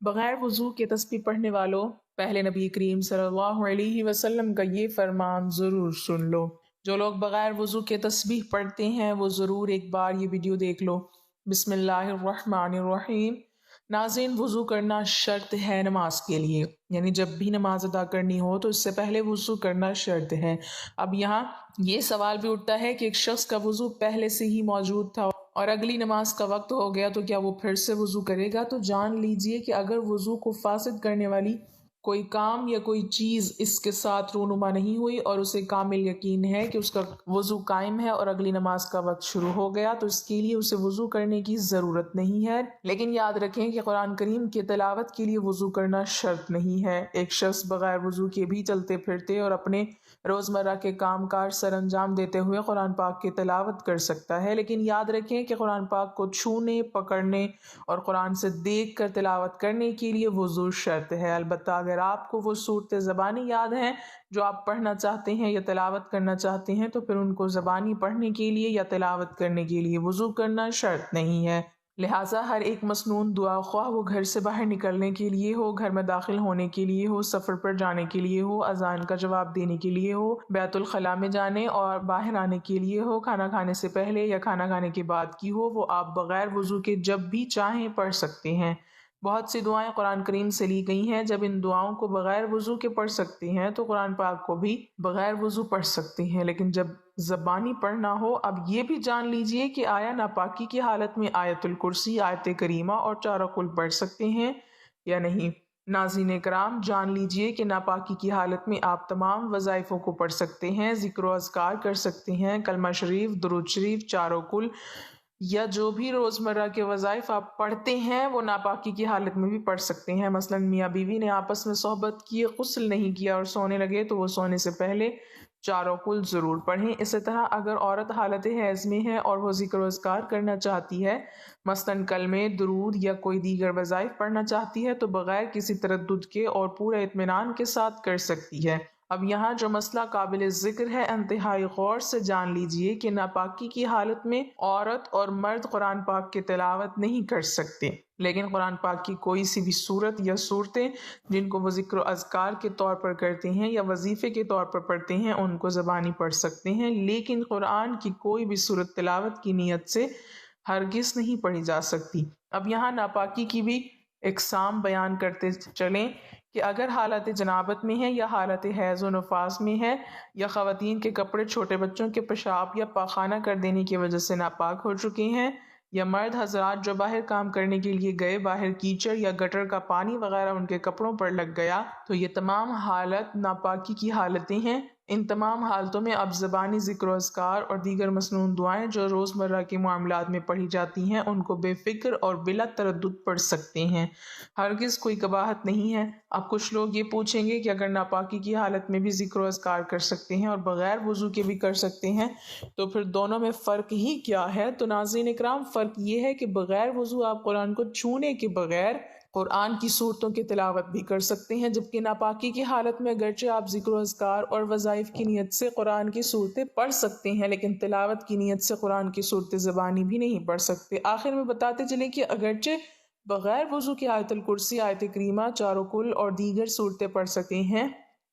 بغیر وضو کے تسبیح پڑھنے والوں، پہلے نبی کریم صلی اللہ علیہ وسلم کا یہ فرمان ضرور سن لو۔ جو لوگ بغیر وضو کے تسبیح پڑھتے ہیں وہ ضرور ایک بار یہ ویڈیو دیکھ لو۔ بسم اللہ الرحمن الرحیم۔ ناظرین، وضو کرنا شرط ہے نماز کے لیے، یعنی جب بھی نماز ادا کرنی ہو تو اس سے پہلے وضو کرنا شرط ہے۔ اب یہاں یہ سوال بھی اٹھتا ہے کہ ایک شخص کا وضو پہلے سے ہی موجود تھا اور اگلی نماز کا وقت ہو گیا تو کیا وہ پھر سے وضو کرے گا؟ تو جان لیجئے کہ اگر وضو کو فاسد کرنے والی کوئی کام یا کوئی چیز اس کے ساتھ رونما نہیں ہوئی اور اسے کامل یقین ہے کہ اس کا وضو قائم ہے اور اگلی نماز کا وقت شروع ہو گیا، تو اس کے لیے اسے وضو کرنے کی ضرورت نہیں ہے۔ لیکن یاد رکھیں کہ قرآن کریم کی تلاوت کے لیے وضو کرنا شرط نہیں ہے۔ ایک شخص بغیر وضو کے بھی چلتے پھرتے اور اپنے روزمرہ کے کام کاج سر انجام دیتے ہوئے قرآن پاک کی تلاوت کر سکتا ہے، لیکن یاد رکھیں کہ قرآن پاک کو چھونے، پکڑنے اور قرآن سے دیکھ کر تلاوت کرنے کے لیے وضو شرط ہے۔ البتہ اگر آپ کو وہ صورتیں زبانی یاد ہیں جو آپ پڑھنا چاہتے ہیں یا تلاوت کرنا چاہتے ہیں تو پھر ان کو زبانی پڑھنے کے لیے یا تلاوت کرنے کے لیے وضو کرنا شرط نہیں ہے۔ لہٰذا ہر ایک مسنون دعا، خواہ وہ گھر سے باہر نکلنے کے لیے ہو، گھر میں داخل ہونے کے لیے ہو، سفر پر جانے کے لیے ہو، اذان کا جواب دینے کے لیے ہو، بیت الخلاء میں جانے اور باہر آنے کے لیے ہو، کھانا کھانے سے پہلے یا کھانا کھانے کے بعد کی ہو، وہ آپ بغیر وضو کے جب بھی چاہیں پڑھ سکتے ہیں۔ بہت سی دعائیں قرآن کریم سے لی گئی ہیں، جب ان دعاؤں کو بغیر وضو کے پڑھ سکتے ہیں تو قرآن پاک کو بھی بغیر وضو پڑھ سکتے ہیں، لیکن جب زبانی پڑھنا ہو، اب یہ بھی جان لیجئے کہ آیا ناپاکی کی حالت میں آیت الکرسی، آیت کریمہ اور چاروں کل پڑھ سکتے ہیں یا نہیں؟ ناظرین کرام، جان لیجئے کہ ناپاکی کی حالت میں آپ تمام وظائفوں کو پڑھ سکتے ہیں، ذکر و اذکار کر سکتے ہیں، کلمہ شریف، درود شریف، چاروں کل یا جو بھی روزمرہ کے وظائف آپ پڑھتے ہیں وہ ناپاکی کی حالت میں بھی پڑھ سکتے ہیں۔ مثلا میاں بیوی نے آپس میں صحبت کی، غسل نہیں کیا اور سونے لگے تو وہ سونے سے پہلے چاروں کل ضرور پڑھیں۔ اسی طرح اگر عورت حالت حیض میں ہے اور وہ ذکر و اذکار کرنا چاہتی ہے، مثلا کلمے، درود یا کوئی دیگر وظائف پڑھنا چاہتی ہے تو بغیر کسی تردد کے اور پورے اطمینان کے ساتھ کر سکتی ہے۔ اب یہاں جو مسئلہ قابل ذکر ہے، انتہائی غور سے جان لیجئے کہ ناپاکی کی حالت میں عورت اور مرد قرآن پاک کی تلاوت نہیں کر سکتے، لیکن قرآن پاک کی کوئی سی بھی صورت یا صورتیں جن کو وہ ذکر و اذکار کے طور پر کرتے ہیں یا وظیفے کے طور پر پڑھتے ہیں ان کو زبانی پڑھ سکتے ہیں، لیکن قرآن کی کوئی بھی صورت تلاوت کی نیت سے ہرگز نہیں پڑھی جا سکتی۔ اب یہاں ناپاکی کی بھی اقسام بیان کرتے چلیں کہ اگر حالت جنابت میں ہے یا حالت حیض و نفاس میں ہے، یا خواتین کے کپڑے چھوٹے بچوں کے پیشاب یا پاخانہ کر دینے کی وجہ سے ناپاک ہو چکے ہیں، یا مرد حضرات جو باہر کام کرنے کے لیے گئے، باہر کیچڑ یا گٹر کا پانی وغیرہ ان کے کپڑوں پر لگ گیا، تو یہ تمام حالت ناپاکی کی حالتیں ہیں۔ ان تمام حالتوں میں اب زبانی ذکر و اذکار اور دیگر مسنون دعائیں جو روزمرہ کے معاملات میں پڑھی جاتی ہیں ان کو بے فکر اور بلا تردد پڑھ سکتے ہیں، ہرگز کوئی قباحت نہیں ہے۔ اب کچھ لوگ یہ پوچھیں گے کہ اگر ناپاکی کی حالت میں بھی ذکر و اذکار کر سکتے ہیں اور بغیر وضو کے بھی کر سکتے ہیں تو پھر دونوں میں فرق ہی کیا ہے؟ تو ناظرین اکرام، فرق یہ ہے کہ بغیر وضو آپ قرآن کو چھونے کے بغیر قرآن کی صورتوں کی تلاوت بھی کر سکتے ہیں، جبکہ ناپاکی کی حالت میں اگرچہ آپ ذکر و اذکار اور وظائف کی نیت سے قرآن کی صورتیں پڑھ سکتے ہیں لیکن تلاوت کی نیت سے قرآن کی صورتیں زبانی بھی نہیں پڑھ سکتے۔ آخر میں بتاتے چلیں کہ اگرچہ بغیر وضو کے آیت الکرسی، آیت کریمہ، چاروں کل اور دیگر صورتیں پڑھ سکتے ہیں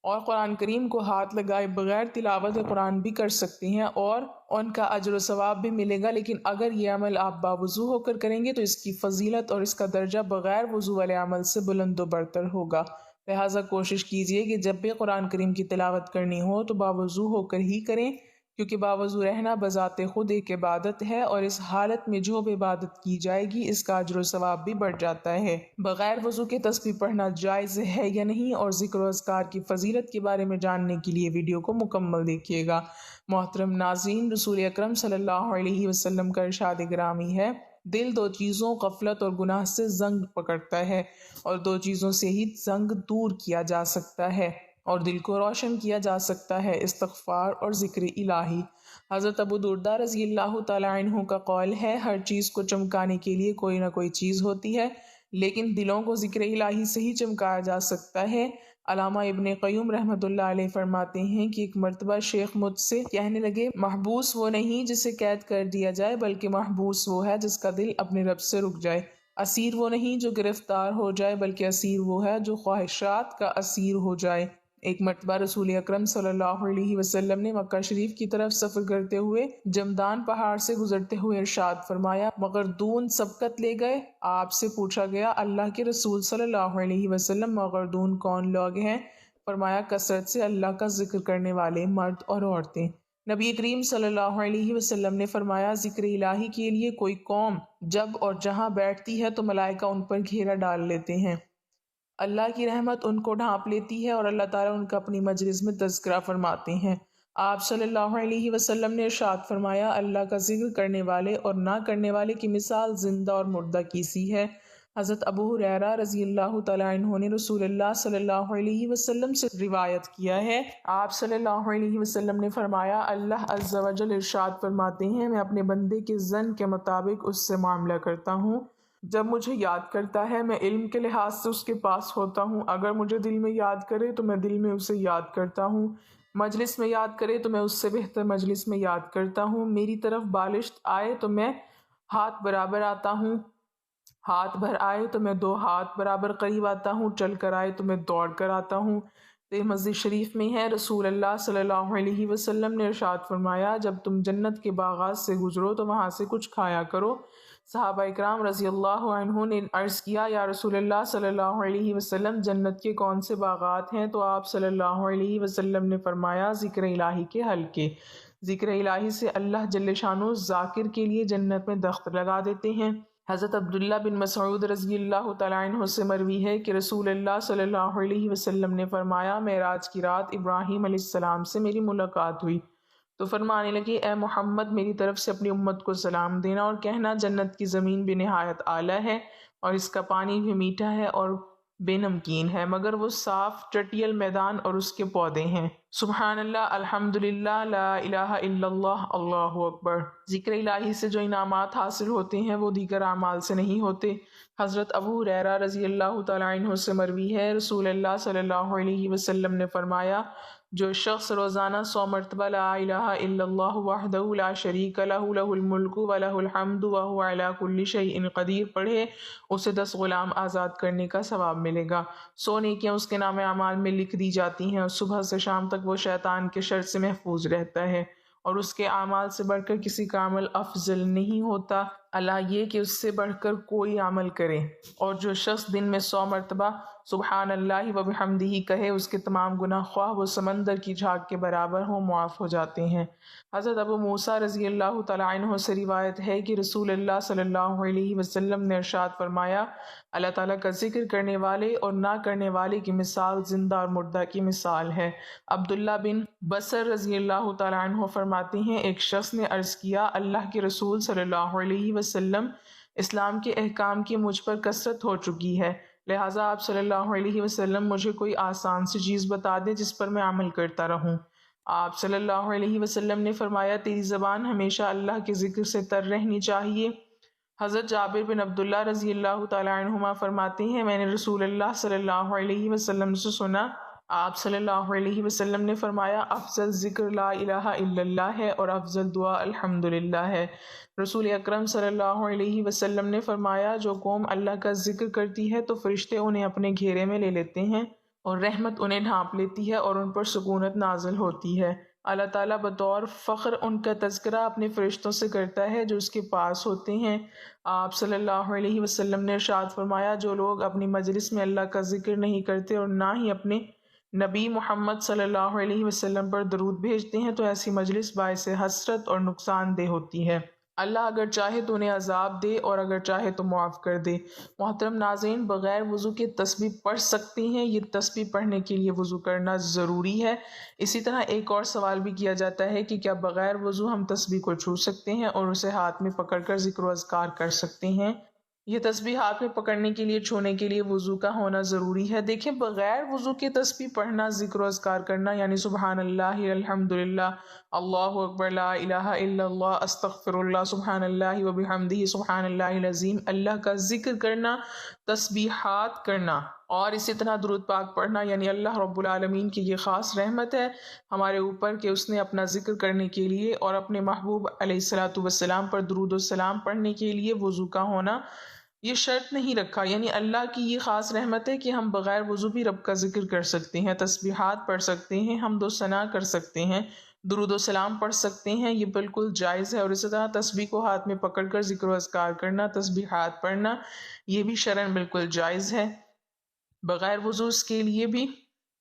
اور قرآن کریم کو ہاتھ لگائے بغیر تلاوت قرآن بھی کر سکتے ہیں اور ان کا اجر و ثواب بھی ملے گا، لیکن اگر یہ عمل آپ باوضو ہو کر کریں گے تو اس کی فضیلت اور اس کا درجہ بغیر وضو والے عمل سے بلند و برتر ہوگا۔ لہٰذا کوشش کیجئے کہ جب بھی قرآن کریم کی تلاوت کرنی ہو تو باوضو ہو کر ہی کریں، کیونکہ باوضو رہنا بذات خود ایک عبادت ہے اور اس حالت میں جو بھی عبادت کی جائے گی اس کا اجر و ثواب بھی بڑھ جاتا ہے۔ بغیر وضو کے تسبیح پڑھنا جائز ہے یا نہیں اور ذکر و اذکار کی فضیلت کے بارے میں جاننے کے لیے ویڈیو کو مکمل دیکھیے گا۔ محترم ناظرین، رسول اکرم صلی اللہ علیہ وسلم کا ارشاد گرامی ہے، دل دو چیزوں غفلت اور گناہ سے زنگ پکڑتا ہے اور دو چیزوں سے ہی زنگ دور کیا جا سکتا ہے اور دل کو روشن کیا جا سکتا ہے، استغفار اور ذکر الہی۔ حضرت ابو درداء رضی اللہ تعالیٰ عنہ کا قول ہے، ہر چیز کو چمکانے کے لیے کوئی نہ کوئی چیز ہوتی ہے لیکن دلوں کو ذکر الہی سے ہی چمکایا جا سکتا ہے۔ علامہ ابن قیم رحمۃ اللہ علیہ فرماتے ہیں کہ ایک مرتبہ شیخ مجھ سے کہنے لگے، محبوس وہ نہیں جسے قید کر دیا جائے بلکہ محبوس وہ ہے جس کا دل اپنے رب سے رک جائے۔ اسیر وہ نہیں جو گرفتار ہو جائے، بلکہ اسیر وہ ہے جو خواہشات کا اسیر ہو جائے۔ ایک مرتبہ رسول اکرم صلی اللہ علیہ وسلم نے مکہ شریف کی طرف سفر کرتے ہوئے جمدان پہاڑ سے گزرتے ہوئے ارشاد فرمایا، مغردون سبقت لے گئے۔ آپ سے پوچھا گیا، اللہ کے رسول صلی اللہ علیہ وسلم مغردون کون لوگ ہیں؟ فرمایا، کثرت سے اللہ کا ذکر کرنے والے مرد اور عورتیں۔ نبی کریم صلی اللہ علیہ وسلم نے فرمایا، ذکر الہی کے لیے کوئی قوم جب اور جہاں بیٹھتی ہے تو ملائکہ ان پر گھیرا ڈال لیتے ہیں، اللہ کی رحمت ان کو ڈھانپ لیتی ہے اور اللہ تعالیٰ ان کا اپنی مجلس میں تذکرہ فرماتے ہیں۔ آپ صلی اللہ علیہ وسلم نے ارشاد فرمایا، اللہ کا ذکر کرنے والے اور نہ کرنے والے کی مثال زندہ اور مردہ کی سی ہے۔ حضرت ابو ہریرہ رضی اللہ تعالیٰ عنہ نے رسول اللہ صلی اللہ علیہ وسلم سے روایت کیا ہے، آپ صلی اللہ علیہ وسلم نے فرمایا، اللہ عز و جل ارشاد فرماتے ہیں، میں اپنے بندے کے ظن کے مطابق اس سے معاملہ کرتا ہوں۔ جب مجھے یاد کرتا ہے میں علم کے لحاظ سے اس کے پاس ہوتا ہوں، اگر مجھے دل میں یاد کرے تو میں دل میں اسے یاد کرتا ہوں، مجلس میں یاد کرے تو میں اس سے بہتر مجلس میں یاد کرتا ہوں، میری طرف بالشت آئے تو میں ہاتھ برابر آتا ہوں، ہاتھ بھر آئے تو میں 2 ہاتھ برابر قریب آتا ہوں، چل کر آئے تو میں دوڑ کر آتا ہوں۔ مسجد شریف میں ہے، رسول اللہ صلی اللہ علیہ وسلم نے ارشاد فرمایا، جب تم جنت کے باغات سے گزرو تو وہاں سے کچھ کھایا کرو۔ صحابہ اکرام رضی اللہ عنہ نے عرض کیا، یا رسول اللہ صلی اللہ علیہ وسلم، جنت کے کون سے باغات ہیں؟ تو آپ صلی اللہ علیہ وسلم نے فرمایا، ذکر الہی کے حلقے۔ ذکر الہی سے اللہ جل شانہ ذاکر کے لیے جنت میں درخت لگا دیتے ہیں۔ حضرت عبداللہ بن مسعود رضی اللہ تعالیٰ عنہ سے مروی ہے کہ رسول اللہ صلی اللہ علیہ وسلم نے فرمایا، معراج کی رات ابراہیم علیہ السلام سے میری ملاقات ہوئی تو فرمانے لگے، اے محمد، میری طرف سے اپنی امت کو سلام دینا اور کہنا، جنت کی زمین بے نہایت اعلیٰ ہے اور اس کا پانی بھی میٹھا ہے اور بے نمکین ہے، مگر وہ صاف چٹیل میدان اور اس کے پودے ہیں۔ سبحان اللہ، الحمدللہ، لا الہ الا اللہ، اللہ اکبر۔ ذکر الہی سے جو انعامات حاصل ہوتے ہیں وہ دیگر اعمال سے نہیں ہوتے۔ حضرت ابو ہریرہ رضی اللہ تعالیٰ عنہ سے مروی ہے، رسول اللہ صلی اللہ علیہ وسلم نے فرمایا، جو شخص روزانہ 100 مرتبہ لا الہ الا اللہ وحدہ لا شریک لہ لہ الملک ولہ الحمد وہو علی کل شیء قدیر پڑھے، اسے 10 غلام آزاد کرنے کا ثواب ملے گا۔ 100 نیکیاں اس کے نام اعمال میں لکھ دی جاتی ہیں اور صبح سے شام تک وہ شیطان کے شر سے محفوظ رہتا ہے، اور اس کے اعمال سے بڑھ کر کسی کا عمل افضل نہیں ہوتا، اللہ یہ کہ اس سے بڑھ کر کوئی عمل کرے۔ اور جو شخص دن میں 100 مرتبہ سبحان اللہ و بحمدہ کہے، اس کے تمام گناہ خواہ وہ سمندر کی جھاگ کے برابر ہوں معاف ہو جاتے ہیں۔ حضرت ابو موسیٰ رضی اللہ تعالیٰ عنہ سے روایت ہے کہ رسول اللہ صلی اللہ علیہ وسلم نے ارشاد فرمایا، اللہ تعالیٰ کا ذکر کرنے والے اور نہ کرنے والے کی مثال زندہ اور مردہ کی مثال ہے۔ عبداللہ بن بصر رضی اللہ تعالیٰ عنہ فرماتے ہیں، ایک شخص نے عرض کیا، اللہ کے رسول صلی اللہ علیہ وسلم، اسلام کے احکام کی مجھ پر کثرت ہو چکی ہے، لہٰذا آپ صلی اللہ علیہ وسلم مجھے کوئی آسان سی چیز بتا دیں جس پر میں عمل کرتا رہوں۔ آپ صلی اللہ علیہ وسلم نے فرمایا، تیری زبان ہمیشہ اللہ کے ذکر سے تر رہنی چاہیے۔ حضرت جابر بن عبداللہ رضی اللہ تعالیٰ عنہما فرماتے ہیں، میں نے رسول اللہ صلی اللہ علیہ وسلم سے سنا، آپ صلی اللہ علیہ وسلم نے فرمایا، افضل ذکر لا الہ الا اللہ ہے اور افضل دعا الحمدللہ ہے۔ رسول اکرم صلی اللہ علیہ وسلم نے فرمایا، جو قوم اللہ کا ذکر کرتی ہے تو فرشتے انہیں اپنے گھیرے میں لے لیتے ہیں اور رحمت انہیں ڈھانپ لیتی ہے اور ان پر سکونت نازل ہوتی ہے۔ اللہ تعالیٰ بطور فخر ان کا تذکرہ اپنے فرشتوں سے کرتا ہے جو اس کے پاس ہوتے ہیں۔ آپ صلی اللہ علیہ وسلم نے ارشاد فرمایا، جو لوگ اپنی مجلس میں اللہ کا ذکر نہیں کرتے اور نہ ہی اپنے نبی محمد صلی اللہ علیہ وسلم پر درود بھیجتے ہیں تو ایسی مجلس باعث حسرت اور نقصان دہ ہوتی ہے۔ اللہ اگر چاہے تو انہیں عذاب دے اور اگر چاہے تو معاف کر دے۔ محترم ناظرین، بغیر وضو کے تسبیح پڑھ سکتے ہیں؟ یہ تسبیح پڑھنے کے لیے وضو کرنا ضروری ہے۔ اسی طرح ایک اور سوال بھی کیا جاتا ہے کہ کیا بغیر وضو ہم تسبیح کو چھو سکتے ہیں اور اسے ہاتھ میں پکڑ کر ذکر و اذکار کر سکتے ہیں؟ یہ تسبیح ہاتھ میں پکڑنے کے لیے، چھونے کے لیے وضو کا ہونا ضروری ہے۔ دیکھیں، بغیر وضو کے تسبیح پڑھنا، ذکر و اذکار کرنا، یعنی سبحان اللہ، الحمدللہ، اللہ اکبر، لا الہ الا اللہ، استغفر اللہ، سبحان اللہ و بحمدہ، سبحان اللہ العظیم، اللہ کا ذکر کرنا، تسبیحات کرنا اور اسی طرح درود پاک پڑھنا، یعنی اللہ رب العالمین کی یہ خاص رحمت ہے ہمارے اوپر کہ اس نے اپنا ذکر کرنے کے لیے اور اپنے محبوب علیہ الصلوۃ والسلام پر درود و سلام پڑھنے کے لیے وضو کا ہونا یہ شرط نہیں رکھا، یعنی اللہ کی یہ خاص رحمت ہے کہ ہم بغیر وضو بھی رب کا ذکر کر سکتے ہیں، تسبیحات پڑھ سکتے ہیں، حمد و ثنا کر سکتے ہیں، درود و سلام پڑھ سکتے ہیں، یہ بالکل جائز ہے۔ اور اسی طرح تسبیح کو ہاتھ میں پکڑ کر ذکر و اذکار کرنا، تسبیحات پڑھنا، یہ بھی شرعاً بالکل جائز ہے۔ بغیر وضو اس کے لیے بھی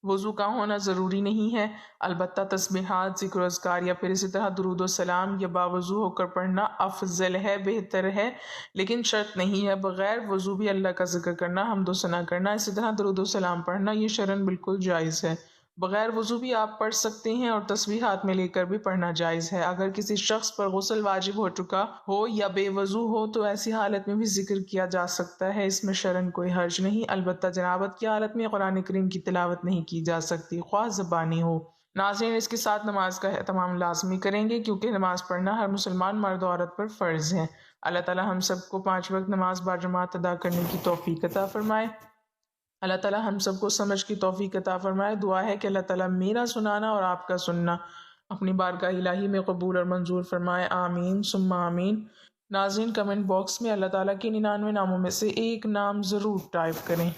وضو کا ہونا ضروری نہیں ہے، البتہ تسبیحات، ذکر و اذکار یا پھر اسی طرح درود و سلام یا باوضو ہو کر پڑھنا افضل ہے، بہتر ہے، لیکن شرط نہیں ہے۔ بغیر وضو بھی اللہ کا ذکر کرنا، حمد و ثنا کرنا، اسی طرح درود و سلام پڑھنا، یہ شرعاً بالکل جائز ہے۔ بغیر وضو بھی آپ پڑھ سکتے ہیں اور تسبیح ہاتھ میں لے کر بھی پڑھنا جائز ہے۔ اگر کسی شخص پر غسل واجب ہو چکا ہو یا بے وضو ہو تو ایسی حالت میں بھی ذکر کیا جا سکتا ہے، اس میں شرعاً کوئی حرج نہیں۔ البتہ جنابت کی حالت میں قرآن کریم کی تلاوت نہیں کی جا سکتی، خواہ زبانی ہو۔ ناظرین، اس کے ساتھ نماز کا اہتمام لازمی کریں گے کیونکہ نماز پڑھنا ہر مسلمان مرد و عورت پر فرض ہے۔ اللہ تعالی ہم سب کو 5 وقت نماز باجماعت ادا کرنے کی توفیق عطا فرمائے۔ اللہ تعالی ہم سب کو سمجھ کی توفیق عطا فرمائے۔ دعا ہے کہ اللہ تعالی میرا سنانا اور آپ کا سننا اپنی بارگاہ الہی میں قبول اور منظور فرمائے، آمین ثم آمین۔ ناظرین، کمنٹ باکس میں اللہ تعالیٰ کے 99 ناموں میں سے ایک نام ضرور ٹائپ کریں۔